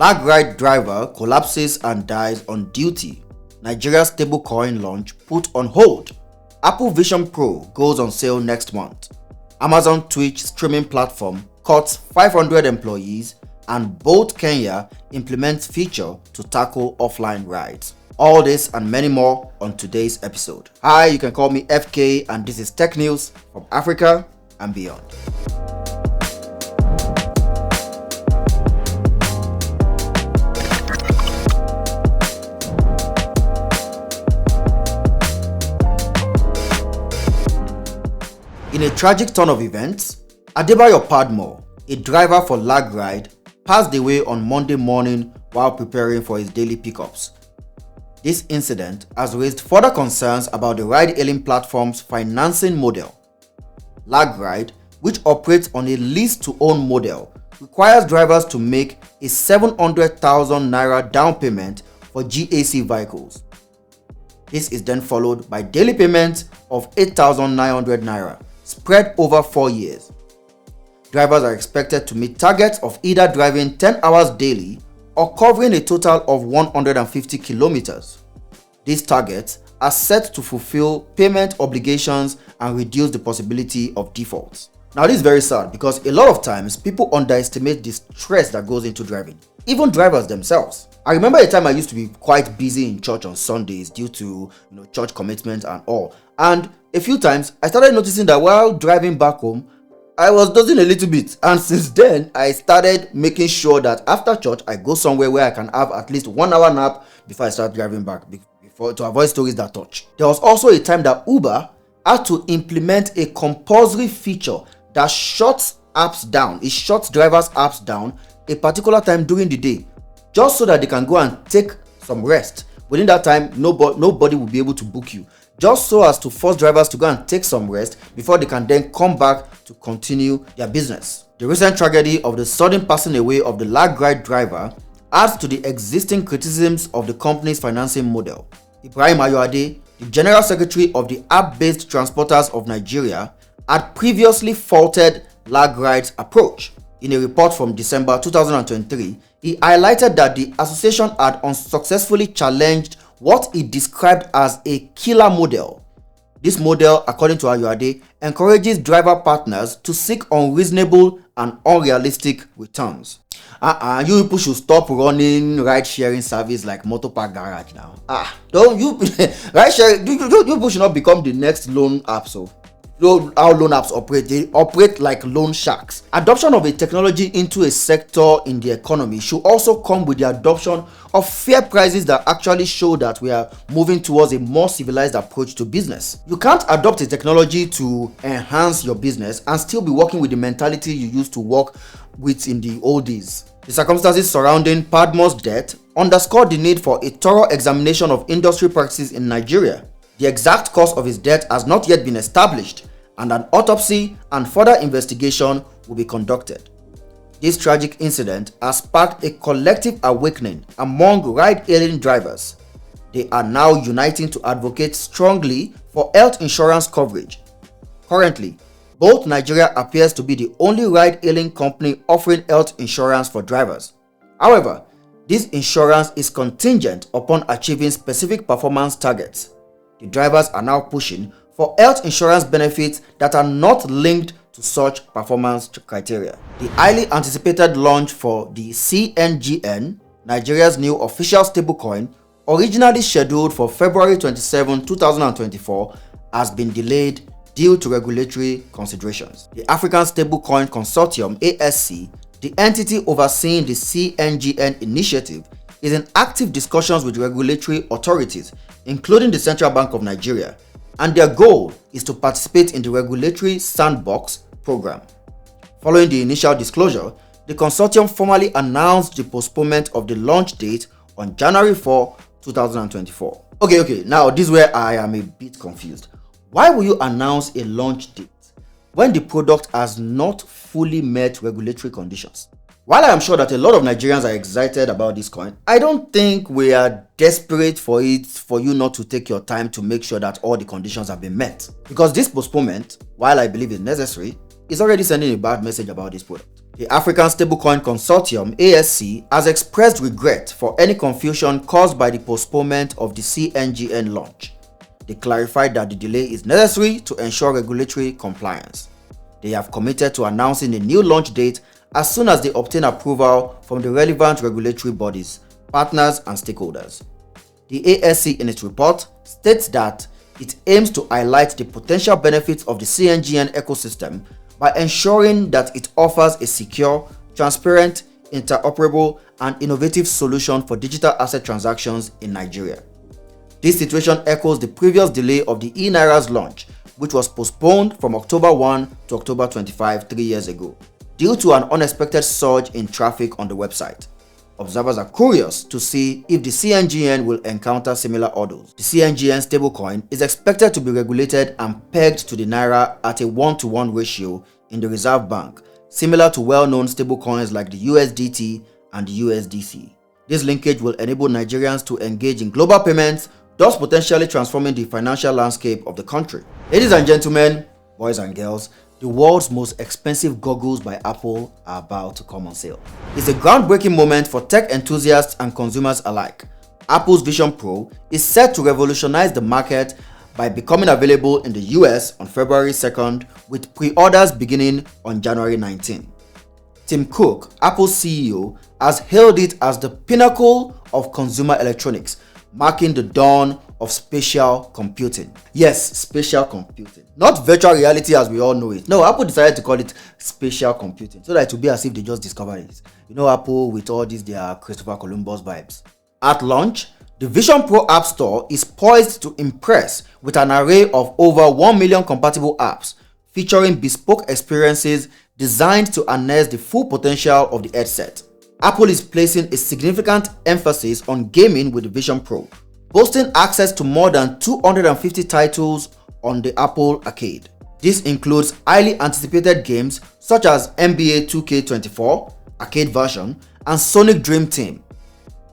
LagRide driver collapses and dies on duty. Nigeria's stablecoin launch put on hold. Apple Vision Pro goes on sale next month. Amazon Twitch streaming platform cuts 500 employees, and Bolt Kenya implements feature to tackle offline rides. All this and many more on today's episode. Hi, you can call me FK, and this is Tech News from Africa and beyond. In a tragic turn of events, Adebayo Padmore, a driver for LagRide, passed away on Monday morning while preparing for his daily pickups. This incident has raised further concerns about the ride-hailing platform's financing model. LagRide, which operates on a lease-to-own model, requires drivers to make a 700,000 naira down payment for GAC vehicles. This is then followed by daily payments of 8,900 naira, spread over 4 years. Drivers are expected to meet targets of either driving 10 hours daily or covering a total of 150 kilometers. These targets are set to fulfill payment obligations and reduce the possibility of defaults. Now, this is very sad because a lot of times people underestimate the stress that goes into driving, even drivers themselves. I remember a time I used to be quite busy in church on Sundays due to church commitments and all. And a few times I started noticing that while driving back home, I was dozing a little bit. And since then, I started making sure that after church, I go somewhere where I can have at least 1 hour nap before I start driving back, to avoid stories that touch. There was also a time that Uber had to implement a compulsory feature that shuts apps down. It shuts drivers' apps down a particular time during the day, just so that they can go and take some rest. Within that time, nobody will be able to book you, just so as to force drivers to go and take some rest before they can then come back to continue their business. The recent tragedy of the sudden passing away of the LagRide driver adds to the existing criticisms of the company's financing model. Ibrahim Ayoade, the General Secretary of the App-Based Transporters of Nigeria, had previously faulted LagRide's approach. In a report from December 2023, he highlighted that the association had unsuccessfully challenged what he described as a killer model. This model, according to Ayoade, encourages driver partners to seek unreasonable and unrealistic returns. You people should stop running ride-sharing service like Motopark Garage now. Don't you ride-sharing? You people should not become the next loan app. So how loan apps operate, they operate like loan sharks. Adoption of a technology into a sector in the economy should also come with the adoption of fair prices that actually show that we are moving towards a more civilized approach to business. You can't adopt a technology to enhance your business and still be working with the mentality you used to work with in the old days. The circumstances surrounding Padmore's death underscore the need for a thorough examination of industry practices in Nigeria. The exact cause of his death has not yet been established, and an autopsy and further investigation will be conducted. This tragic incident has sparked a collective awakening among ride-hailing drivers. They are now uniting to advocate strongly for health insurance coverage. Currently, Bolt Nigeria appears to be the only ride-hailing company offering health insurance for drivers. However, this insurance is contingent upon achieving specific performance targets. The drivers are now pushing for health insurance benefits that are not linked to such performance criteria. The highly anticipated launch for the CNGN, Nigeria's new official stablecoin, originally scheduled for February 27, 2024, has been delayed due to regulatory considerations. The African Stablecoin Consortium (ASC), the entity overseeing the CNGN initiative, is in active discussions with regulatory authorities, including the Central Bank of Nigeria, and their goal is to participate in the regulatory sandbox program. Following the initial disclosure, the consortium formally announced the postponement of the launch date on January 4, 2024. Okay, now this is where I am a bit confused. Why will you announce a launch date when the product has not fully met regulatory conditions? While I am sure that a lot of Nigerians are excited about this coin, I don't think we are desperate for you not to take your time to make sure that all the conditions have been met. Because this postponement, while I believe is necessary, is already sending a bad message about this product. The African Stablecoin Consortium (ASC) has expressed regret for any confusion caused by the postponement of the CNGN launch. They clarified that the delay is necessary to ensure regulatory compliance. They have committed to announcing a new launch date as soon as they obtain approval from the relevant regulatory bodies, partners, and stakeholders. The ASC in its report states that it aims to highlight the potential benefits of the CNGN ecosystem by ensuring that it offers a secure, transparent, interoperable, and innovative solution for digital asset transactions in Nigeria. This situation echoes the previous delay of the eNaira's launch, which was postponed from October 1 to October 25 3 years ago, due to an unexpected surge in traffic on the website. Observers are curious to see if the CNGN will encounter similar hurdles. The CNGN stablecoin is expected to be regulated and pegged to the Naira at a 1-to-1 ratio in the Reserve Bank, similar to well-known stablecoins like the USDT and the USDC. This linkage will enable Nigerians to engage in global payments, thus potentially transforming the financial landscape of the country. Ladies and gentlemen, boys and girls, the world's most expensive goggles by Apple are about to come on sale. It's a groundbreaking moment for tech enthusiasts and consumers alike. Apple's Vision Pro is set to revolutionize the market by becoming available in the US on February 2nd, with pre-orders beginning on January 19. Tim Cook, Apple's CEO, has hailed it as the pinnacle of consumer electronics, marking the dawn of spatial computing. Yes, spatial computing. Not virtual reality as we all know it. No, Apple decided to call it spatial computing so that it would be as if they just discovered it. You know, Apple with all these their Christopher Columbus vibes. At launch, the Vision Pro App Store is poised to impress with an array of over 1 million compatible apps, featuring bespoke experiences designed to harness the full potential of the headset. Apple is placing a significant emphasis on gaming with the Vision Pro, boasting access to more than 250 titles on the Apple Arcade. This includes highly anticipated games such as NBA 2K24 arcade version and Sonic Dream Team.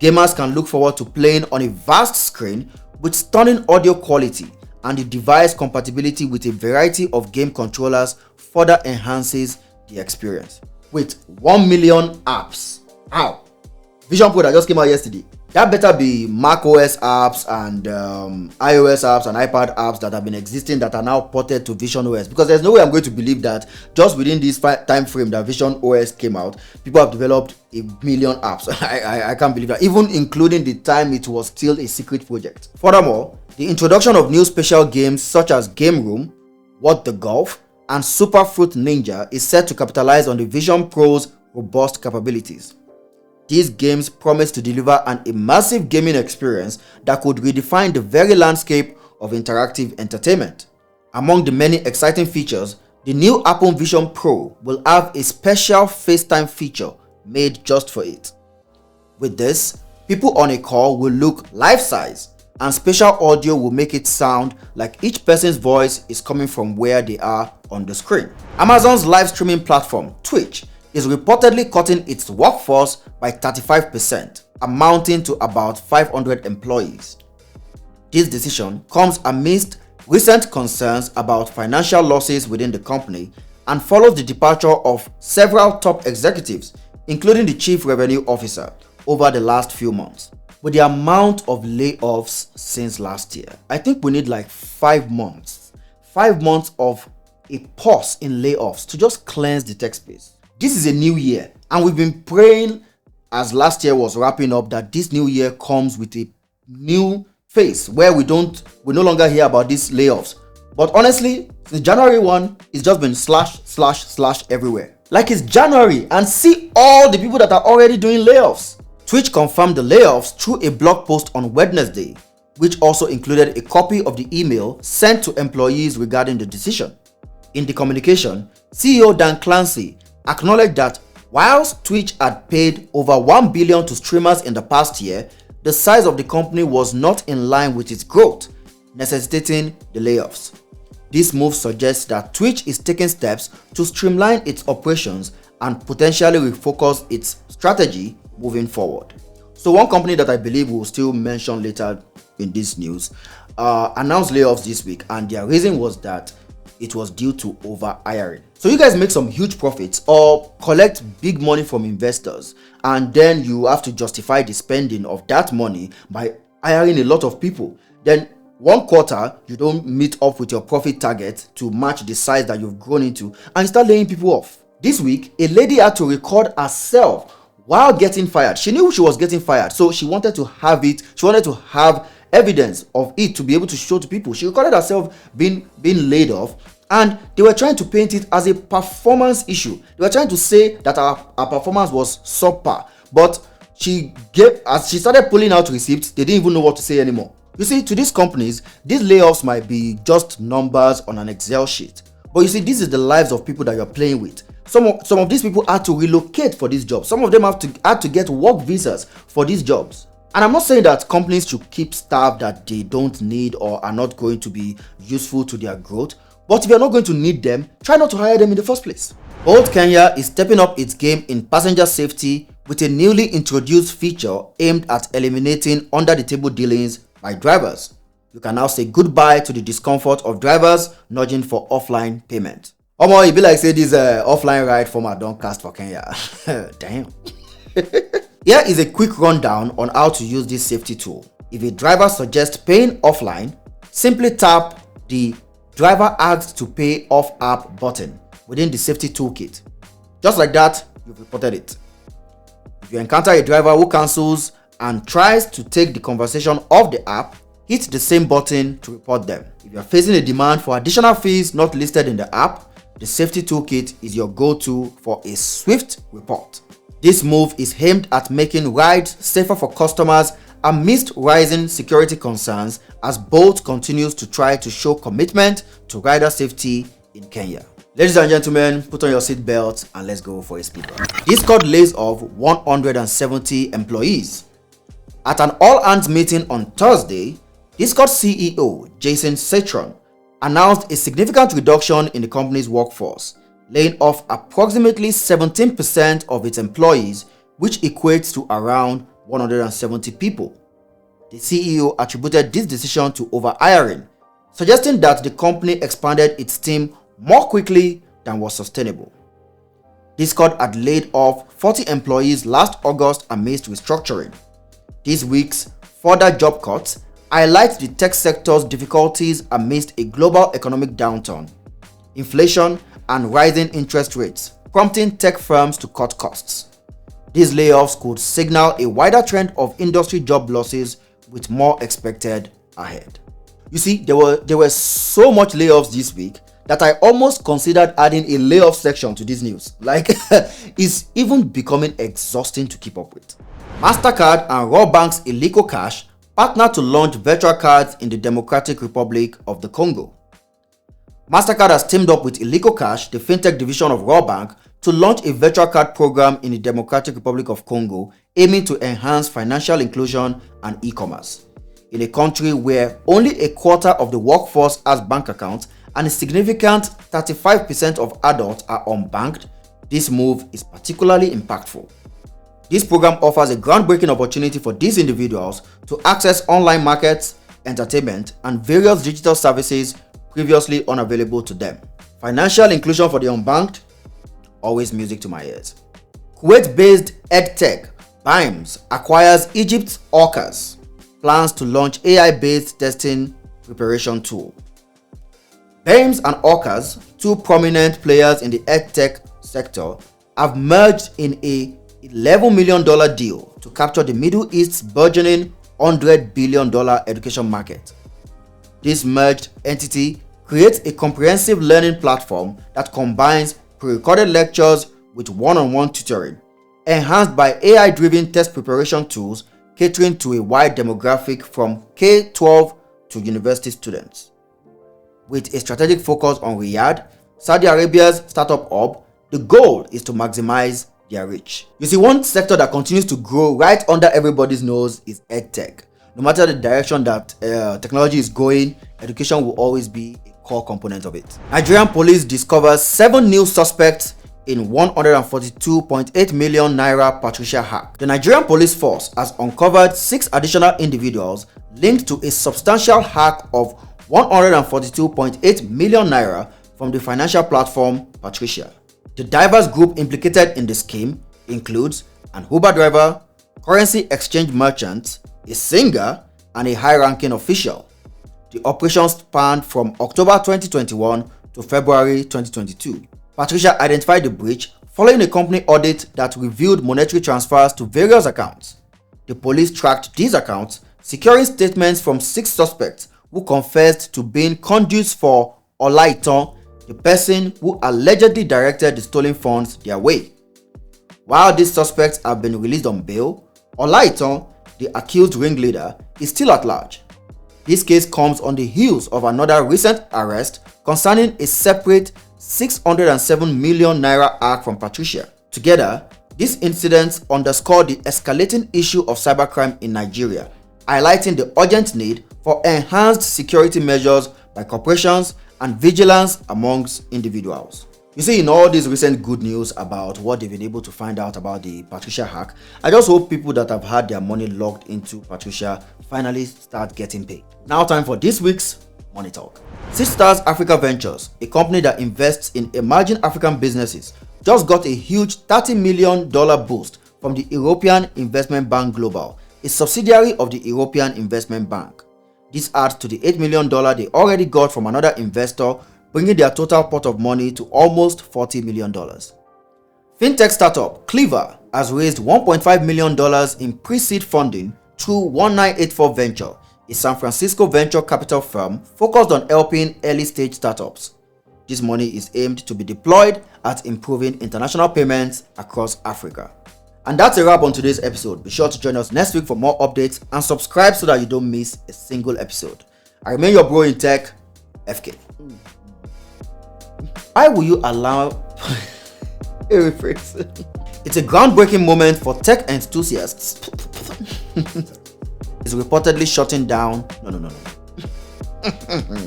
Gamers can look forward to playing on a vast screen with stunning audio quality, and the device compatibility with a variety of game controllers further enhances the experience. With 1 million apps. How? Vision Pro that just came out yesterday. That better be macOS apps and iOS apps and iPad apps that have been existing that are now ported to Vision OS, because there's no way I'm going to believe that just within this time frame that Vision OS came out, people have developed 1 million apps. I can't believe that, even including the time it was still a secret project. Furthermore, the introduction of new special games such as Game Room, What the Golf, and Super Fruit Ninja is set to capitalize on the Vision Pro's robust capabilities. These games promise to deliver an immersive gaming experience that could redefine the very landscape of interactive entertainment. Among the many exciting features, the new Apple Vision Pro will have a special FaceTime feature made just for it. With this, people on a call will look life-size, and spatial audio will make it sound like each person's voice is coming from where they are on the screen. Amazon's live streaming platform, Twitch, is reportedly cutting its workforce by 35%, amounting to about 500 employees. This decision comes amidst recent concerns about financial losses within the company and follows the departure of several top executives, including the chief revenue officer, over the last few months. With the amount of layoffs since last year, I think we need like 5 months. 5 months of a pause in layoffs to just cleanse the tech space. This is a new year, and we've been praying as last year was wrapping up that this new year comes with a new phase where we no longer hear about these layoffs. But honestly, the January one, it's just been slash everywhere. Like it's January, and see all the people that are already doing layoffs. Twitch confirmed the layoffs through a blog post on Wednesday, which also included a copy of the email sent to employees regarding the decision. In the communication, CEO Dan Clancy acknowledged that whilst Twitch had paid over $1 billion to streamers in the past year, the size of the company was not in line with its growth, necessitating the layoffs. This move suggests that Twitch is taking steps to streamline its operations and potentially refocus its strategy moving forward. So one company that I believe we'll still mention later in this news announced layoffs this week, and their reason was that it was due to overhiring. So you guys make some huge profits or collect big money from investors, and then you have to justify the spending of that money by hiring a lot of people. Then one quarter, you don't meet up with your profit target to match the size that you've grown into, and you start laying people off. This week, a lady had to record herself while getting fired. She knew she was getting fired, so she wanted to have it. She wanted to have evidence of it to be able to show to people. She recorded herself being laid off, and they were trying to paint it as a performance issue. They were trying to say that our performance was subpar, but as she started pulling out receipts, they didn't even know what to say anymore. You see, to these companies, these layoffs might be just numbers on an Excel sheet, but you see, this is the lives of people that you're playing with. Some of these people had to relocate for these jobs. Some of them had to get work visas for these jobs. And I'm not saying that companies should keep staff that they don't need or are not going to be useful to their growth. But if you're not going to need them, try not to hire them in the first place. Bolt Kenya is stepping up its game in passenger safety with a newly introduced feature aimed at eliminating under-the-table dealings by drivers. You can now say goodbye to the discomfort of drivers nudging for offline payment. Omo, e be like say this offline ride format don cast for Kenya. Damn. Here is a quick rundown on how to use this safety tool. If a driver suggests paying offline, simply tap the driver asked to pay off app button within the safety toolkit. Just like that, you've reported it. If you encounter a driver who cancels and tries to take the conversation off the app, hit the same button to report them. If you are facing a demand for additional fees not listed in the app, the safety toolkit is your go-to for a swift report. This move is aimed at making rides safer for customers amidst rising security concerns as Bolt continues to try to show commitment to rider safety in Kenya. Ladies and gentlemen, put on your seatbelts and let's go for a speed run. Discord lays off 170 employees. At an all-hands meeting on Thursday, Discord CEO Jason Citron announced a significant reduction in the company's workforce, laying off approximately 17% of its employees, which equates to around 170 people. The CEO attributed this decision to overhiring, suggesting that the company expanded its team more quickly than was sustainable. Discord had laid off 40 employees last August amidst restructuring. This week's further job cuts highlight the tech sector's difficulties amidst a global economic downturn, inflation, and rising interest rates, prompting tech firms to cut costs. These layoffs could signal a wider trend of industry job losses, with more expected ahead. You see, there were so much layoffs this week that I almost considered adding a layoff section to this news. Like, it's even becoming exhausting to keep up with. MasterCard and Raw Bank's Illico Cash partnered to launch virtual cards in the Democratic Republic of the Congo. MasterCard has teamed up with Illico Cash, the fintech division of Raw Bank, to launch a virtual card program in the Democratic Republic of Congo, aiming to enhance financial inclusion and e-commerce. In a country where only a quarter of the workforce has bank accounts and a significant 35% of adults are unbanked, this move is particularly impactful. This program offers a groundbreaking opportunity for these individuals to access online markets, entertainment, and various digital services previously unavailable to them. Financial inclusion for the unbanked? Always music to my ears. Kuwait-based EdTech BIMES acquires Egypt's Orcas, plans to launch AI-based testing preparation tool. BIMES and Orcas, two prominent players in the EdTech sector, have merged in a $11 million deal to capture the Middle East's burgeoning $100 billion education market. This merged entity creates a comprehensive learning platform that combines pre-recorded lectures with one-on-one tutoring, enhanced by AI-driven test preparation tools catering to a wide demographic from K-12 to university students. With a strategic focus on Riyadh, Saudi Arabia's startup hub, the goal is to maximize their reach. You see, one sector that continues to grow right under everybody's nose is EdTech. No matter the direction that technology is going, education will always be a core component of it. Nigerian police discovers 7 new suspects in 142.8 million naira Patricia hack. The Nigerian police force has uncovered 6 additional individuals linked to a substantial hack of 142.8 million naira from the financial platform Patricia. The diverse group implicated in the scheme includes an Uber driver, currency exchange merchant, a singer, and a high-ranking official. The operation spanned from October 2021 to February 2022. Patricia identified the breach following a company audit that revealed monetary transfers to various accounts. The police tracked these accounts, securing statements from 6 suspects who confessed to being conduits for Olaitan, the person who allegedly directed the stolen funds their way. While these suspects have been released on bail, Olaitan, the accused ringleader, is still at large. This case comes on the heels of another recent arrest concerning a separate 607 million naira hack from Patricia. Together, these incidents underscore the escalating issue of cybercrime in Nigeria, highlighting the urgent need for enhanced security measures by corporations and vigilance amongst individuals. You see, in all this recent good news about what they've been able to find out about the Patricia hack, I just hope people that have had their money logged into Patricia finally start getting paid. Now time for this week's Money Talk. Six Stars Africa Ventures, a company that invests in emerging African businesses, just got a huge $30 million boost from the European Investment Bank Global, a subsidiary of the European Investment Bank. This adds to the $8 million they already got from another investor, bringing their total pot of money to almost $40 million. Fintech startup Cleaver has raised $1.5 million in pre-seed funding through 1984 Venture, a San Francisco venture capital firm focused on helping early-stage startups. This money is aimed to be deployed at improving international payments across Africa. And that's a wrap on today's episode. Be sure to join us next week for more updates and subscribe so that you don't miss a single episode. I remain your bro in tech, FK. Why will you allow a rephrase? It's a groundbreaking moment for tech enthusiasts. It's reportedly shutting down. No.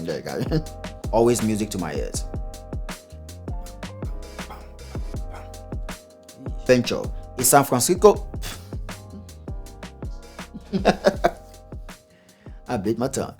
There you go. Always music to my ears. Venture, a San Francisco. I bit my tongue.